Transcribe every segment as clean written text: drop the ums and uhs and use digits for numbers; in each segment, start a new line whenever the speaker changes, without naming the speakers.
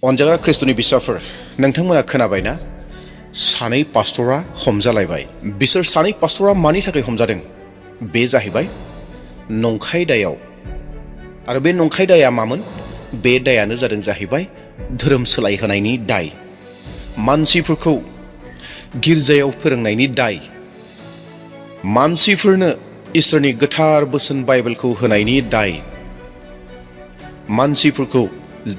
अनजाग्रा ख्रिस्ट'नि बिसाफोर नोंथांमोना खोनाबायना सानै पास्टरा हमजालायबाय। बिसोर सानै पास्टरा मानि थाखाय हमजादों? बे जाहैबाय नंखाय दायाव। आरो बे नंखाय दाया मामोन? बे दायानो जादों जाहैबाय धोरोम सोलायहोनायनि दाय, मानसिफोरखौ गिर्जायाव फोरोंनायनि दाय, मानसिफोरनो इसोरनि गोथार बोसोन बाइबेलखौ होनायनि दाय, मानसिफोरखौ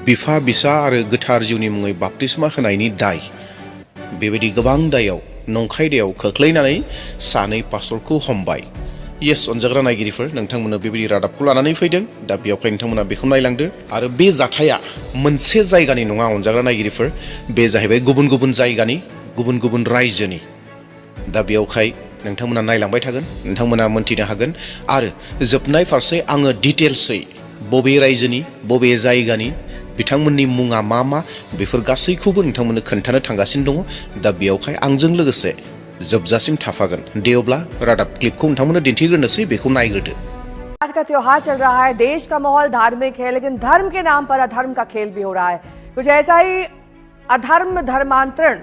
बिफा बिसा आरो गोथार जिउनि मुङै बाप्तिस्मा होनायनि दाय। बेबायदि गोबां दायाव, नंखाय दायाव खोख्लैनानै सानै पास्टरखौ हमबाय। येस, अनजाग्रा नायगिरिफोर, नोंथांमोना बेबायदि रादाबखौ लानानै फैदों। दा बेयावहाय नोंथांमोना बेखौ नायलांदो। आरो बे जाथाया मोनसे जायगानि नङा अनजाग्रा नायगिरिफोर, बे जाहैबाय गुबुन गुबुन जायगानि, गुबुन गुबुन रायजोनि। दा बेयावहाय नोंथांमोना नायलांबाय थागोन, नोंथांमोना मोन्थिनो हागोन। आरो जोबनाय फारसे आङो डिटेल्सै बबे रायजोनि, बबे जायगानि, बिथांमोननि मुङा मा मा, बेफोर गासैखौबो नोंथांमोननो खोन्थानो थांगासिनो दङ। दा बेयावहाय आंजों लोगोसे जोबजासिम थाफागोन। दे अब्ला रादाब क्लिपखौ नोंथांमोननो दिन्थिग्रोनोसै, बेखौ नायग्रोदो।
आज का त्योहार चल रहा है, देश का माहौल धार्मिक है, लेकिन धर्म के नाम पर अधर्म का खेल भी हो रहा है। कुछ ऐसा ही अधर्म धर्मांतरण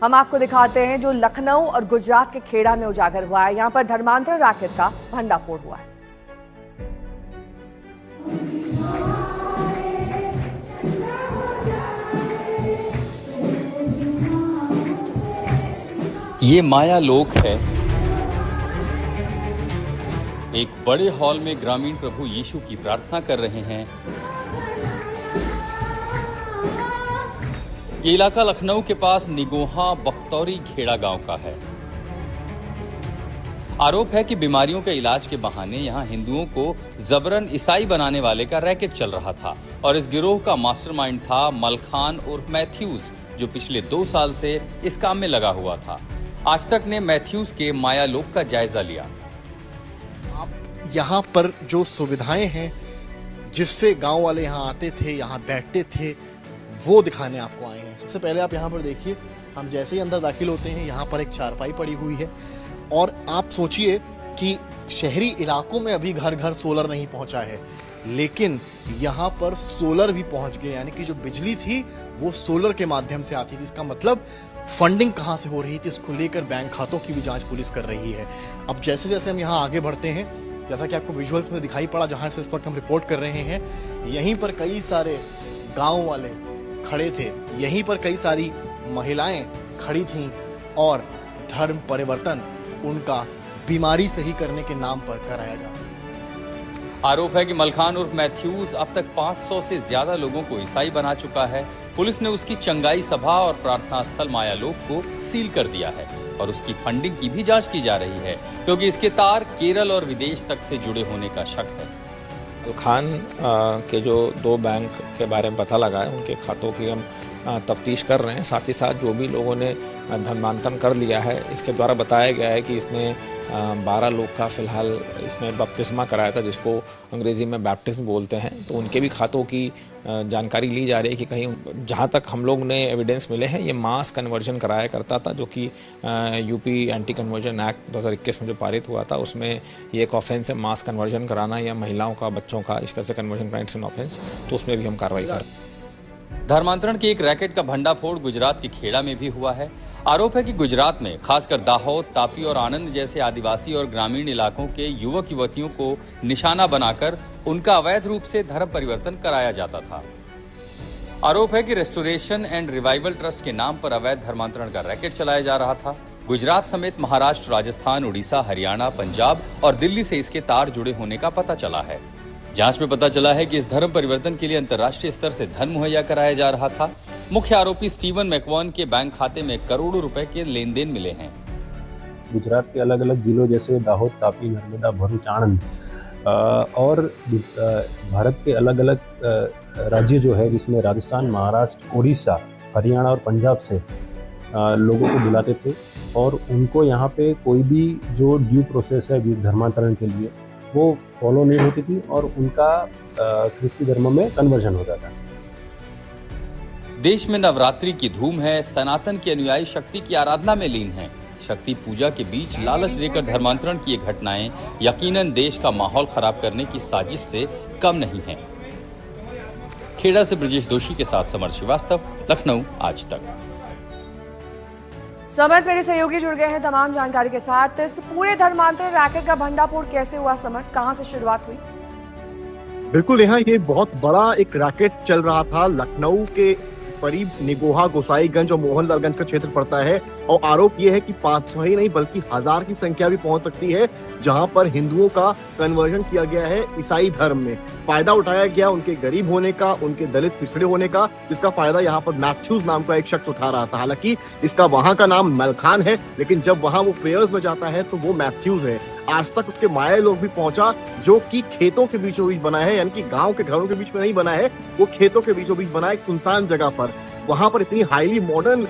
हम आपको दिखाते हैं जो लखनऊ और गुजरात के खेड़ा में उजागर हुआ है। यहां पर धर्मांतरण रैकेट का भंडाफोड़ हुआ है।
ये माया लोक है। एक बड़े हॉल में ग्रामीण प्रभु यीशु की प्रार्थना कर रहे हैं। ये इलाका लखनऊ के पास निगोहा बख्तौरी खेड़ा गांव का है। आरोप है कि बीमारियों के इलाज के बहाने यहां हिंदुओं को जबरन ईसाई बनाने वाले का रैकेट चल रहा था और इस गिरोह का मास्टरमाइंड था मलखान उर्फ मैथ्यूज, जो पिछले 2 साल से इस काम में लगा हुआ था। आज तक ने मैथ्यूज के माया लोक का जायजा लिया।
यहाँ पर जो सुविधाएं हैं जिससे गांव वाले यहाँ आते थे, यहाँ बैठते थे, वो दिखाने आपको आए हैं। सबसे पहले आप यहाँ पर देखिए, हम जैसे ही अंदर दाखिल होते हैं यहाँ पर एक चारपाई पड़ी हुई है। और आप सोचिए कि शहरी इलाकों में अभी घर घर सोलर नहीं पहुंचा है, लेकिन यहाँ पर सोलर भी पहुंच गए। यानी कि जो बिजली थी वो सोलर के माध्यम से आती थी। इसका मतलब फंडिंग कहाँ से हो रही थी, इसको लेकर बैंक खातों की भी जांच पुलिस कर रही है। अब जैसे जैसे हम यहाँ आगे बढ़ते हैं, जैसा कि आपको विजुअल्स में दिखाई पड़ा जहाँ से इस वक्त हम रिपोर्ट कर रहे हैं, यहीं पर कई सारे गाँव वाले खड़े थे, यहीं पर कई सारी महिलाएं खड़ी थीं और धर्म परिवर्तन उनका बीमारी सही करने के नाम पर कराया जा रहा है।
आरोप है कि मलखान उर्फ मैथ्यूज अब तक 500 से ज्यादा लोगों को ईसाई बना चुका है। पुलिस ने उसकी चंगाई सभा और प्रार्थना स्थल मायालोक को सील कर दिया है और उसकी फंडिंग की भी जांच की जा रही है, क्योंकि इसके तार केरल और विदेश तक से जुड़े होने का शक है।
खान के जो 2 बैंक के बारे में पता लगा है, उनके खातों की हम तफ्तीश कर रहे हैं। साथ ही साथ जो भी लोगों ने धर्मांतरण कर लिया है, इसके द्वारा बताया गया है कि इसने 12 लोग का फिलहाल इसमें बपतिस्मा कराया था, जिसको अंग्रेज़ी में बैप्टिज्म बोलते हैं। तो उनके भी खातों की जानकारी ली जा रही है कि कहीं, जहाँ तक हम लोग ने एविडेंस मिले हैं, ये मास कन्वर्जन कराया करता था, जो कि यूपी एंटी कन्वर्जन एक्ट 2021 में जो पारित हुआ था, उसमें ये एक ऑफेंस है, मास कन्वर्जन कराना या महिलाओं का, बच्चों का इस तरह से कन्वर्जन कराना, इट्स एन ऑफेंस। तो उसमें भी हम कार्रवाई कर रहे हैं।
धर्मांतरण के एक रैकेट का भंडाफोड़ गुजरात के खेड़ा में भी हुआ है। आरोप है कि गुजरात में खासकर दाहोद, तापी और आनंद जैसे आदिवासी और ग्रामीण इलाकों के युवक युवतियों को निशाना बनाकर उनका अवैध रूप से धर्म परिवर्तन कराया जाता था। आरोप है कि रेस्टोरेशन एंड रिवाइवल ट्रस्ट के नाम पर अवैध धर्मांतरण का रैकेट चलाया जा रहा था। गुजरात समेत महाराष्ट्र, राजस्थान, उड़ीसा, हरियाणा, पंजाब और दिल्ली से इसके तार जुड़े होने का पता चला है। जांच में पता चला है कि इस धर्म परिवर्तन के लिए अंतर्राष्ट्रीय स्तर से धन मुहैया कराया जा रहा था। मुख्य आरोपी स्टीवन मैकवॉन के बैंक खाते में करोड़ों रुपए के लेन देन मिले हैं।
गुजरात के अलग अलग जिलों जैसे दाहोद, तापी, नर्मदा, भरूच, आनंद और भारत के अलग अलग राज्य जो है, जिसमें राजस्थान, महाराष्ट्र, उड़ीसा, हरियाणा और पंजाब से लोगों को बुलाते थे और उनको यहाँ पे कोई भी जो ड्यू प्रोसेस है धर्मांतरण के लिए, वो फॉलो नहीं होती थी और उनका ख्रिस्ती धर्म में कन्वर्जन हो जाता है।
देश में नवरात्रि की धूम है। सनातन के अनुयायी शक्ति की आराधना में लीन हैं। शक्ति पूजा के बीच लालच देकर धर्मांतरण की ये घटनाएं यकीनन देश का माहौल खराब करने की साजिश से कम नहीं हैं। खेड़ा से ब्रजेश दोषी के साथ समर श्रीवास्तव, लखनऊ आज तक।
समर, मेरे सहयोगी जुड़ गए हैं तमाम जानकारी के साथ। इस पूरे धर्मांतरण रैकेट का भंडाफोड़ कैसे हुआ समर, कहां से शुरुआत हुई?
बिल्कुल, यहाँ ये बहुत बड़ा एक रैकेट चल रहा था। लखनऊ के करीब निगोहा, गोसाईगंज और मोहनलालगंज का क्षेत्र पड़ता है और आरोप ये है कि 500 ही नहीं बल्कि 1000 की संख्या भी पहुंच सकती है, जहां पर हिंदुओं का कन्वर्जन किया गया है ईसाई धर्म में। फायदा उठाया गया उनके गरीब होने का, उनके दलित पिछड़े होने का, जिसका फायदा यहाँ पर मैथ्यूज नाम का एक शख्स उठा रहा था। हालांकि इसका वहां का नाम मलखान है, लेकिन जब वहां वो प्रेयर्स में जाता है तो वो मैथ्यूज है। आज तक उसके माया लोग भी पहुंचा, जो कि खेतों के बीचों बीच बना है, यानी कि गांव के घरों के बीच में नहीं बना है, वो खेतों के बीचों बीच बना है, एक सुनसान जगह पर। वहां पर इतनी हाईली मॉडर्न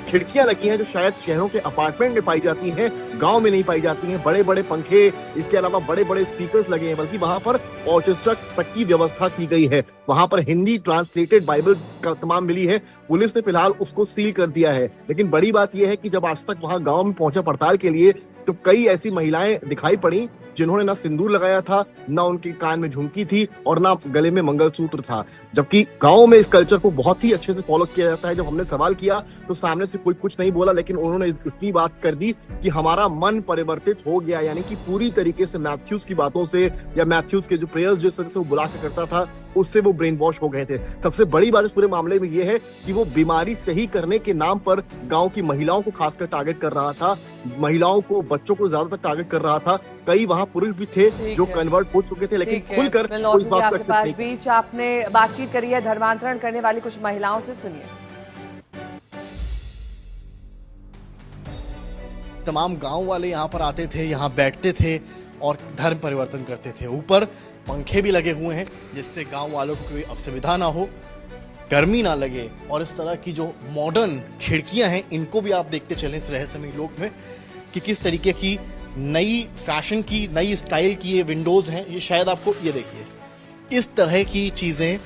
खिड़कियां लगी हैं जो शायद शहरों के अपार्टमेंट में पाई जाती हैं, गांव में नहीं पाई जाती हैं। बड़े बड़े पंखे, इसके अलावा बड़े बड़े स्पीकर्स लगे हैं, बल्कि वहां पर ऑर्केस्ट्रा तक की व्यवस्था की गई है। वहां पर हिंदी ट्रांसलेटेड बाइबल का तमाम मिली है। पुलिस ने फिलहाल उसको सील कर दिया है, लेकिन बड़ी बात यह है कि जब आज तक वहां गांव में पहुंचा पड़ताल के लिए, तो कई ऐसी महिलाएं दिखाई पड़ी जिन्होंने ना सिंदूर लगाया था, ना उनके कान में झुमकी थी और ना गले में मंगलसूत्र था। जबकि गांव में इस कल्चर को बहुत ही अच्छे से फॉलो किया जाता है। जब हमने सवाल किया तो सामने से कोई कुछ नहीं बोला, लेकिन उन्होंने इतनी बात कर दी कि हमारा मन परिवर्तित हो गया, यानी कि पूरी तरीके से मैथ्यूज की बातों से या मैथ्यूज के जो प्रेयर्स जिस तरह से वो बुला के करता था, उससे वो ब्रेन वॉश हो गए थे। सबसे बड़ी बात इस पूरे मामले में ये है कि वो बीमारी सही करने के नाम पर गांव की महिलाओं को खासकर टारगेट कर रहा था, महिलाओं को, बच्चों को ज्यादातर टारगेट कर रहा था। कई वहां पुरुष भी थे जो कन्वर्ट हो चुके थे, लेकिन खुलकर कोई बात
आपके पास बीच आपने बातचीत करी है धर्मांतरण करने वाली कुछ महिलाओं से, सुनिए।
तमाम गांव वाले यहाँ पर आते थे, यहाँ बैठते थे और धर्म परिवर्तन करते थे। ऊपर पंखे भी लगे हुए हैं जिससे गांव वालों को कोई असुविधा ना हो, गर्मी ना लगे। और इस तरह की जो मॉडर्न खिड़कियां हैं, इनको भी आप देखते चलें इस रहस्यमयी लोक में कि किस तरीके की नई फैशन की, नई स्टाइल की ये विंडोज हैं। ये शायद आपको, ये देखिए, इस तरह की चीजें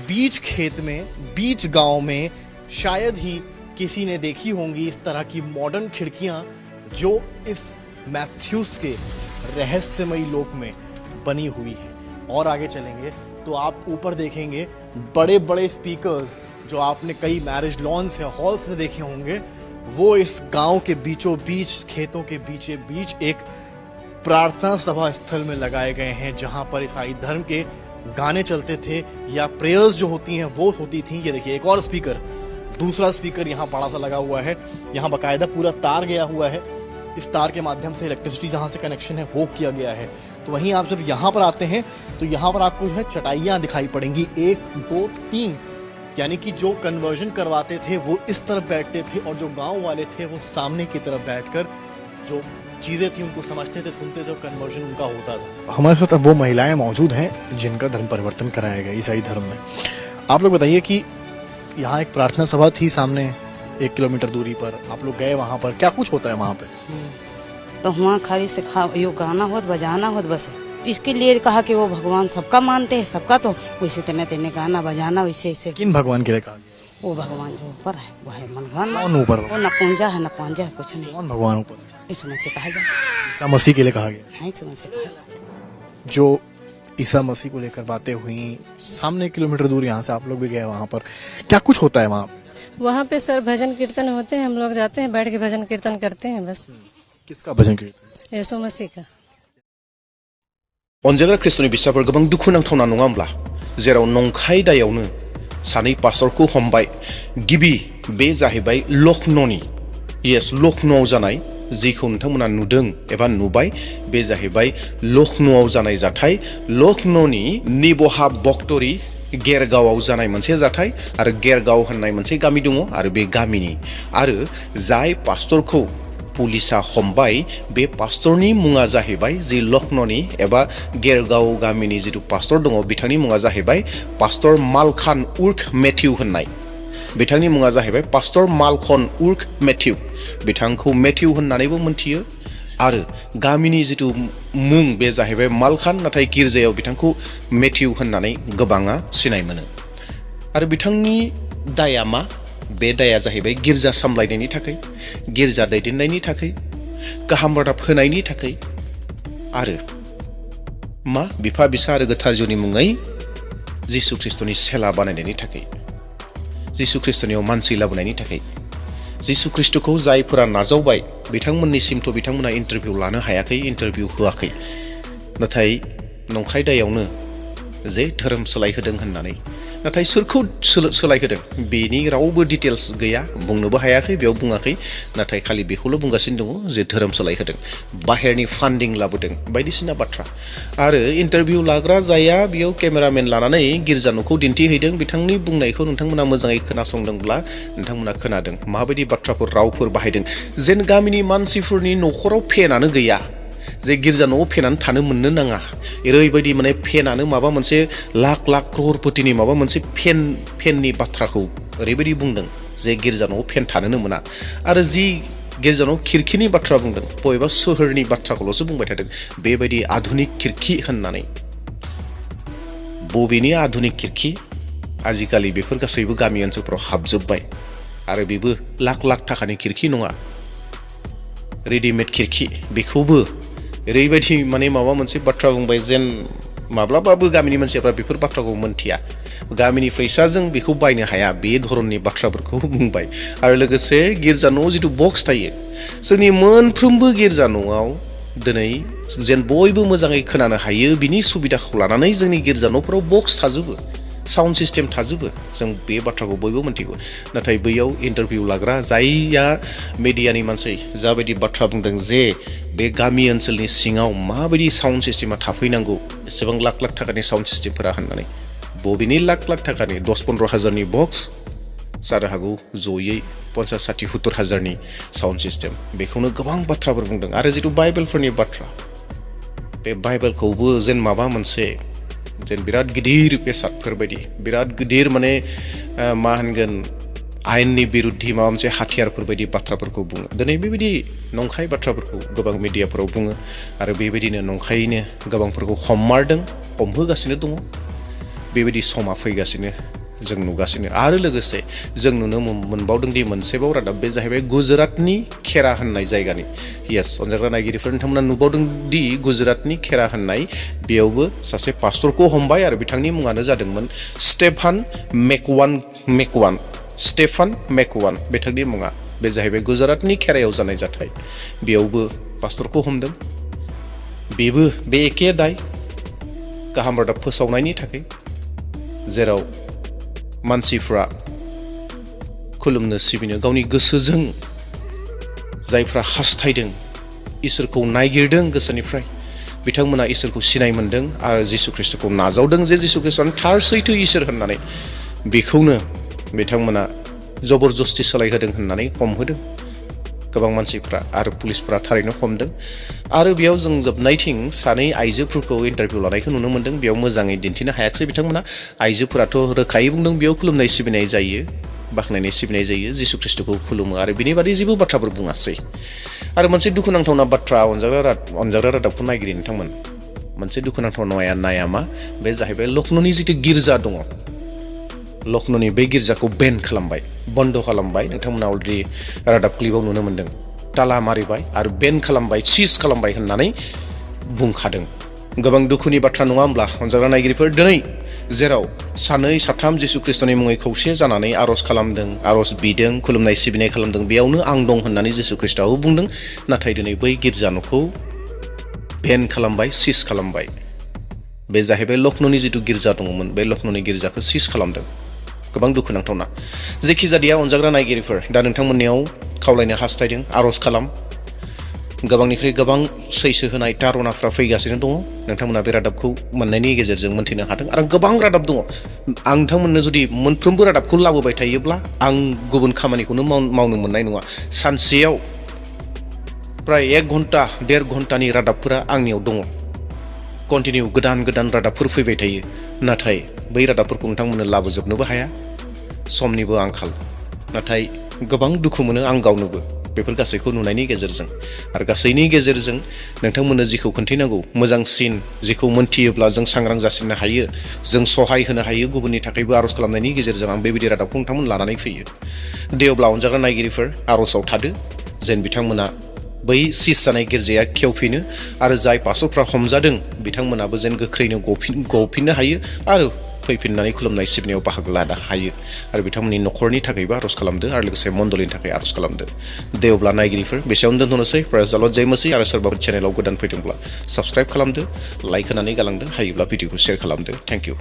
बीच खेत में, बीच गांव में शायद ही किसी ने देखी होंगी। इस तरह की मॉडर्न खिड़कियां जो इस मैथ्यूस के रहस्यमयी लोक में बनी हुई है। और आगे चलेंगे तो आप ऊपर देखेंगे बड़े बड़े स्पीकर्स जो आपने कई मैरिज लॉन्स या हॉल्स में देखे होंगे, वो इस गांव के बीचों बीच, खेतों के बीचे बीच एक प्रार्थना सभा स्थल में लगाए गए हैं, जहां पर ईसाई धर्म के गाने चलते थे या प्रेयर्स जो होती हैं वो होती थी। ये देखिए, एक और स्पीकर, दूसरा स्पीकर यहाँ बड़ा सा लगा हुआ है। यहाँ बाकायदा पूरा तार गया हुआ है, इस तार के माध्यम से इलेक्ट्रिसिटी जहाँ से कनेक्शन है वो किया गया है। तो वहीं आप जब यहाँ पर आते हैं तो यहाँ पर आपको जो है चटाइयाँ दिखाई पड़ेंगी, 1 2 3, यानी कि जो कन्वर्जन करवाते थे वो इस तरफ बैठते थे और जो गांव वाले थे वो सामने की तरफ बैठकर जो चीज़ें थी उनको समझते थे, सुनते थे, कन्वर्जन उनका होता था। हमारे साथ अब वो महिलाएं मौजूद हैं जिनका धर्म परिवर्तन कराया गया ईसाई धर्म में। आप लोग बताइए कि यहाँ एक प्रार्थना सभा थी सामने 1 किलोमीटर दूरी पर, आप लोग गए वहाँ पर, क्या कुछ होता है वहाँ पे?
तो वहाँ खाली से यो गाना होत, बजाना होत, बस इसके लिए कहा कि वो भगवान सबका मानते हैं, सबका, तो वैसे तेने गाना बजाना वैसे ऐसे।
किन भगवान के लिए कहा गया?
वो भगवान जो ऊपर है वो है मनवान।
कौन ऊपर?
वो नपुंजा है, नपांजा है, कुछ नहीं।
कौन भगवान ऊपर है?
इसमें से कहा जाता
ईसा मसीह के लिए कहा गया
है, इसमें से कहा जाता।
जो ईसा मसीह को लेकर बातें हुई, सामने 1 किलोमीटर दूर यहाँ से आप लोग भी गए वहाँ पर, क्या कुछ होता है वहाँ?
वहाँ पे सर भजन कीर्तन होते हैं, हम लोग जाते हैं, बैठ के भजन कीर्तन करते हैं बस।
किसका भजन कीर्तन?
यीशु मसीह का।
अनजाग्रा ख्रिस्ट'नि बिसाफोर गोबां दुखुनांथावना नङा होमब्ला, जेराव नंखाय दायावनो सानै पास्टरखौ हमबाय। गिबि बे जाहैबाय लखनौनि, येस, लखनौआव जानाय, जिखौ नोंथांमोना नुदों एबा नुबाय, बे जाहैबाय लखनौआव जानाय जाथाय। लखनौनि निबहा बक्तरी गेरगावआव जानाय मोनसे जाथाय आरो गेरगाव होननाय मोनसे गामि दङ आरो बे गामिनि आरो जाय पास्टरखौ पुलिसा हमबाय, बे पास्टरनि मुङा जाहैबाय, जि लखनौनि एबा गेरगाव गामिनि जिथु पास्टर दङ, बिथांनि मुङा जाहैबाय पास्टर मालखान उर्फ मेथ्यू होननाय। बिथांनि मुङा जाहैबाय पास्टर मालखन उर्फ मेथ्यू। बिथांखौ मेथ्यू होननानैबो मोनथियो आरो गामिनि जिथु मुं बे जाहैबाय मालखान, नाथाय गिर्जायाव बिथांखौ मेथ्यू होननानै गोबाङा सिनाय मोनो। आरो बिथांनि दाया मा? बे दाया जाहैबाय गिर्जा सामलायनायनि थाखाय, गिर्जा दैदेननायनि थाखाय, गाहाम रादाब होनायनि थाखाय आरो मा बिफा बिसा आरो गोथार जिउनि मुङै जिसु ख्रिस्टनि सेला बानायनायनि थाखाय जिसु ख्रिस्टनियाव मानसि लाबोनायनि थाखाय जिसु ख्रिस्टखौ जायफोरा नाजावबाय बिथांमोननिसिमथ' बिथांमोना इन्टारभिउ लानो हायाखै इन्टारभिउ होआखै नाथाय नंखाय दायावनो जे धोरोम सोलायहोदों होननानै नाथाय सोरखौ सोलायहोदों बेनि रावबो डिटेल्स गैया बुंनोबो हायाखै बेयाव बुङाखै नाथाय खालि बेखौल' बुंगासिनो दङ जे धोरोम सोलायहोदों बाहेरनि फान्डिं लाबोदों बायदिसिना बाथ्रा आरो इन्टारभिउ लाग्रा जाया बेयाव केमेरामेन लानानै गिर्जा न'खौ दिन्थिहैदों बिथांनि बुंनायखौ नोंथांमोना मोजाङै खोनासंदोंब्ला नोंथांमोना खोनादों माबायदि बाथ्राफोर रावफोर बाहायदों जेन गामिनि मानसिफोरनि न'खराव फेनानो गैया जे गिर्जा न'आव फेनानै थानो मोननो नाङा ओरैबायदि माने फेनानो माबा मोनसे लाख लाख क्ररपतिनि माबा मोनसे फेननि बाथ्राखौ ओरैबायदि बुंदों जे गिर्जा न'आव फेन थानोनो मोना आरो जि गिर्जा न'आव खिरखिनि बाथ्रा बुंदों बबेबा सोहोरनि बाथ्राखौल'सो बुंबाय थादों बेबायदि आधुनिक खिरखि होननानै बबेनि आधुनिक खिरखि आजिखालि बेफोर गासैबो गामि ओनसोलफ्राव हाबजोब्बाय आरो बेबो लाख लाख थाखानि खिरखि नङा रेडिमेड खिरखि बेखौबो ओरैबायदि माने माबा मोनसे बाथ्रा बुंबाय जेन माब्लाबाबो गामिनि मानसिफ्रा बेफोर बाथ्राखौ मोनथिया गामिनि फैसाजों बेखौ बायनो हाया बे धरननि बाथ्राफोरखौ बुंबाय आरो लोगोसे गिर्जा न'आव जिथु बक्स थायो जोंनि मोनफ्रोमबो गिर्जा न'आव दिनै जेन बयबो मोजाङै खोनानो हायो बिनि सुबिदाखौ लानानै जोंनि गिर्जा न'फोराव बक्स थाजोबो साउन्ड सिस्टेम थाजोबो जों बे बाथ्राखौ बयबो मिथिगौ नाथाय बैयाव इन्टारभिउ लाग्रा जायया मिडियानि मानसि जाबायदि बाथ्रा बुंदों जे बे गामि ओनसोलनि सिङाव माबायदि साउन्ड सिस्टेमा थाफैनांगौ एसेबां लाख लाख थाखानि साउन्ड सिस्टेमफोरा होननानै बबेनि लाख लाख थाखानि 10-15 हाजारनि बक्स जानो हागौ जयै 50-60-70 हाजारनि साउन्ड सिस्टेम बेखौनो गोबां बाथ्राफोर बुंदों आरो जिथु बाइबेलफोरनि बाथ्रा बे बाइबेलखौबो जेन माबा मोनसे जेन बिराद गिदिर बेसादफोर बायदि बिराद गिदिर माने मा होनगोन आयेननि बिरुद्धि माबा मोनसे हाथियारफोर बायदि बाथ्राफोरखौ बुङो दिनै बेबायदि नंखाय बाथ्राफोरखौ गोबां मिडियाफोराव बुङो आरो बेबायदिनो नंखायैनो गोबांफोरखौ हममारदों हमहोगासिनो दङ बेबायदि समा फैगासिनो जों नुगासिनो आरो लोगोसे जों नुनो मोनबावदों दि मोनसेबाव रादाब बे जाहैबाय गुजरातनि खेरा होननाय जायगानि यस अनजाग्रा नायगिरिफोर नोंथांमोना नुबावदों दि गुजरातनि खेरा होननाय बेयावबो सासे पास्टरखौ हमबाय आरो बिथांनि मुङानो जादोंमोन स्टेफान मेकवान बिथांनि मुङा बे जाहैबाय गुजरातनि खेरायाव जानाय जाथाय बेयावबो पास्टरखौ हमदों बेबो बे एखे दाय गाहाम रादाब फोसावनायनि थाखाय जेराव मानसिफ्रा खुलुमनो सिबिनो गावनि गोसोजों जायफ्रा हास्थायदों इसोरखौ नायगिरदों गोसोनिफ्राय बिथांमोना इसोरखौ सिनाय मोन्दों आरो जिसु ख्रिस्टखौ नाजावदों जे जिसु ख्रिस्टआनो थार सैथो इसोर होननानै बेखौनो बिथांमोना जबरदस्ति सोलायहोदों होननानै हमहोदों गोबां मानसिफ्रा आरो पुलिसफ्रा थारैनो हमदों आरो बेयाव जों जोबनायथिं सानै आइजोफोरखौ इन्टारभिउ लानायखौ नुनो मोन्दों बेयाव मोजाङै दिन्थिनो हायाखिसै बिथांमोना आइजोफोराथ' रोखायै बुंदों बेयाव खुलुमनाय सिबिनाय जायो बाख्नायनाय सिबिनाय जायो जिसु ख्रिस्टखौ खुलुमो आरो बिनि बादै जेबो बाथ्राफोर बुङासै आरो मोनसे दुखुनांथावना बाथ्रा अनजाग्रा रादाबखौ नायगिरि नोंथांमोन मोनसे दुखुनांथावनाया नाया मा बे जाहैबाय लखनौनि जिथु गिर्जा दङ लखनौनि बे गिर्जाखौ बेन खालामबाय बन्द खालामबाय नोंथांमोना अलरेडि रादाब क्लिपाव नुनो मोन्दों ताला मारिबाय आरो बेन खालामबाय सिज खालामबाय होननानै बुंखादों गोबां दुखुनि बाथ्रा नङा होमब्ला अनजाग्रा नायगिरिफोर दिनै जेराव सानै साथाम जिसु ख्रिस्टनि मुङै खौसे जानानै आर'ज खालामदों आर'ज बिदों खुलुमनाय सिबिनाय खालामदों बेयावनो आं दं होननानै जिसु ख्रिस्टआबो बुंदों नाथाय दिनै बै गिर्जा न'खौ बेन खालामबाय सिज खालामबाय बे जाहैबाय लखनौनि जिथु गिर्जा दङमोन बे लखनौनि गिर्जाखौ सिज खालामदों गोबां दुखुनांथावना जेखिजाया अनजाग्रा नायगिरिफोर दा नोंथांमोननियाव खावलायनो हास्थायदों आर'ज खालाम गोबांनिख्रुइ गोबां सैसो होनाय तारनाफ्रा फैगासिनो दङ नोंथांमोना बे रादाबखौ मोननायनि गेजेरजों मोनथिनो हादों आरो गोबां रादाब दङ आं नोंथांमोननो जुदि मोनफ्रोमबो रादाबखौ लाबोबाय थायोब्ला आं गुबुन खामानिखौनो मावनो मोननाय नङा सानसेयाव प्राय 1 घन्टा 1.5 घन्टानि रादाबफोरा आंनियाव दङ कन्टिनिउ गोदान रादाबफोर फैबाय थायो नाथाय बै रादाबफोरखौ नोंथांमोननो लाबोजोबनोबो हाया समनिबो आंखाल नाथाय गोबां दुखु मोनो आं गावनोबो बेफोर गासैखौ नुनायनि गेजेरजों आरो गासैनि गेजेरजों नोंथांमोननो जिखौ खोन्थिनांगौ मोजांसिन जिखौ मोनथियोब्ला जों सांग्रां जासिननो हायो जों सहाय होनो हायो गुबुननि थाखायबो आर'ज खालामनायनि गेजेरजों आं बेबायदि रादाबखौ नोंथांमोन लानानै फैयो दे अब्ला अनजाग्रा नायगिरिफोर आर'जआव थादो जेन बिथांमोना बै सिज जानाय गिर्जाया खेवफिनो आरो जाय पास्टरफ्रा हमजादों बिथांमोनाबो जेन गोख्रैनो गफिननो हायो आरो फैफिननानै खुलुमनाय सिबिनायाव बाहागो लानो हायो आरो बिथांमोननि न'खरनि थाखायबो आर'ज खालामदो आरो लोगोसे मण्डलिनि थाखाय आर'ज खालामदो। दे अब्ला नायगिरिफोर बेसेयावनो दोनथ'नोसै। प्रेज द लर्ड जय मसीह। आरो सोरबाफोर चेनेलाव गोदान फैदोंब्ला साबस्क्राइब खालामदो, लाइक होनानै गालांदो, हायोब्ला भिडिअखौ शेयार खालामदो। Thank you.